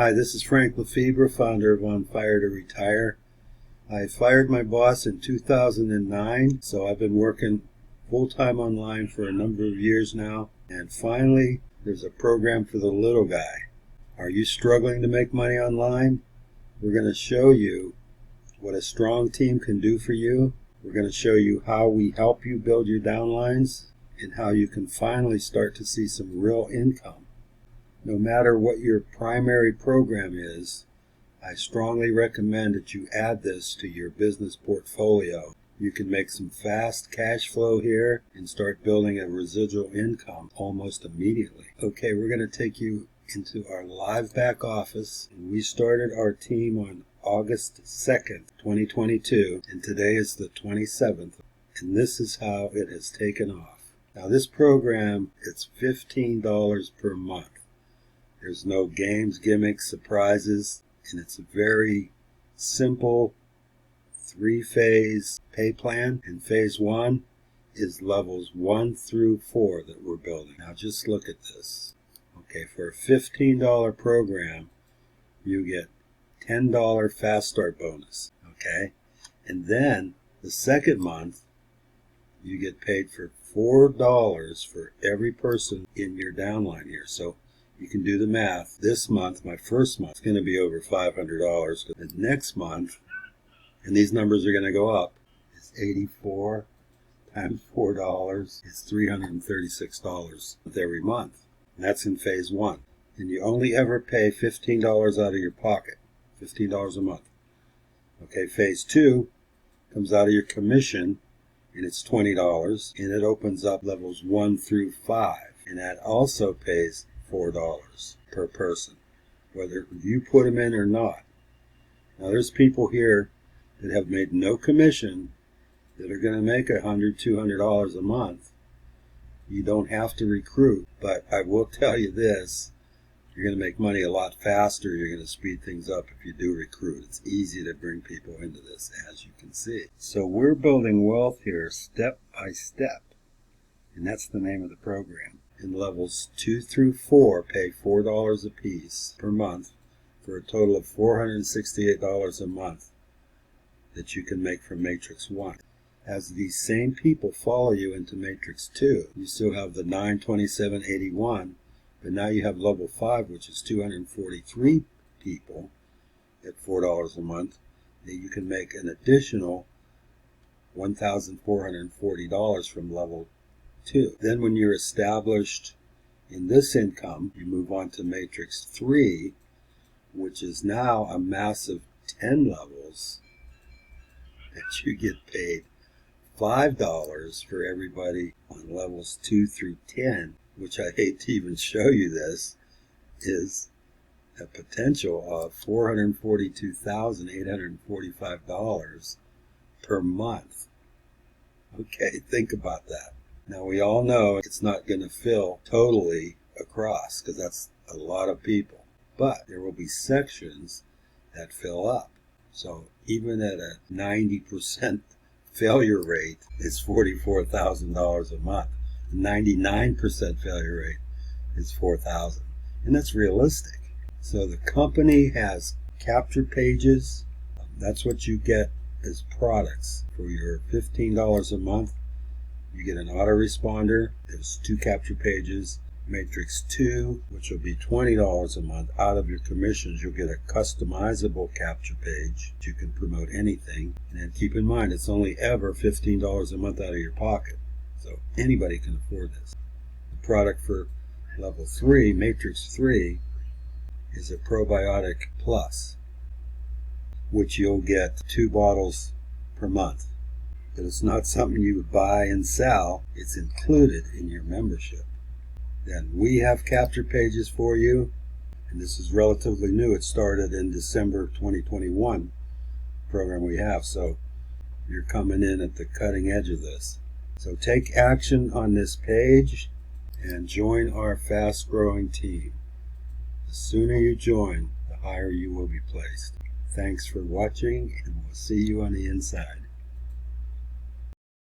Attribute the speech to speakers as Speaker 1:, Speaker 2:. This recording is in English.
Speaker 1: Hi, this is Frank Lefebvre, founder of On Fire to Retire. I fired my boss in 2009, so I've been working full-time online for a number of years now. And finally, there's a program for the little guy. Are you struggling to make money online? We're going to show you what a strong team can do for you. We're going to show you how we help you build your downlines and how you can finally start to see some real income. No matter what your primary program is, I strongly recommend that you add this to your business portfolio. You can make some fast cash flow here and start building a residual income almost immediately. Okay, we're going to take you into our live back office. We started our team on August 2nd, 2022, and today is the 27th, and this is how it has taken off. Now this program, it's $15 per month. There's no games, gimmicks, surprises, and it's a very simple 3-phase pay plan. And phase 1 is levels 1 through 4 that we're building. Now just look at this. Okay, for a $15 program, you get $10 fast start bonus. Okay, and then the second month, you get paid for $4 for every person in your downline here. So you can do the math. This month, my first month, is going to be over $500. The next month, and these numbers are going to go up, is 84 times $4 is $336 every month. And that's in phase 1. And you only ever pay $15 out of your pocket, $15 a month. Okay, phase 2 comes out of your commission, and it's $20, and it opens up levels 1 through 5. And that also pays $4 per person, whether you put them in or not. Now there's people here that have made no commission that are going to make $100, $200 a month. You don't have to recruit, but I will tell you this, you're going to make money a lot faster. You're going to speed things up if you do recruit. It's easy to bring people into this, as you can see. So we're building wealth here step by step, and that's the name of the program. And levels 2 through 4 pay $4 a piece per month for a total of $468 a month that you can make from Matrix 1. As these same people follow you into Matrix 2, you still have the 92781, but now you have level 5, which is 243 people at $4 a month, that you can make an additional $1,440 from level 2. Then when you're established in this income, you move on to Matrix 3, which is now a massive 10 levels that you get paid $5 for everybody on levels 2 through 10, which I hate to even show you this, is a potential of $442,845 per month. Okay, think about that. Now we all know it's not going to fill totally across because that's a lot of people, but there will be sections that fill up. So even at a 90% failure rate, it's $44,000 a month. 99% failure rate is $4,000, and that's realistic. So the company has capture pages. That's what you get as products for your $15 a month. You get an autoresponder. There's 2 capture pages. Matrix 2, which will be $20 a month. Out of your commissions, you'll get a customizable capture page. You can promote anything. And then keep in mind, it's only ever $15 a month out of your pocket. So anybody can afford this. The product for level 3, Matrix 3, is a probiotic plus, which you'll get 2 bottles per month. But it's not something you would buy and sell. It's included in your membership. Then we have capture pages for you, and this is relatively new. It started in December 2021 program we have, so you're coming in at the cutting edge of this. So take action on this page and join our fast growing team. The sooner you join, the higher you will be placed. Thanks for watching, and we'll see you on the inside.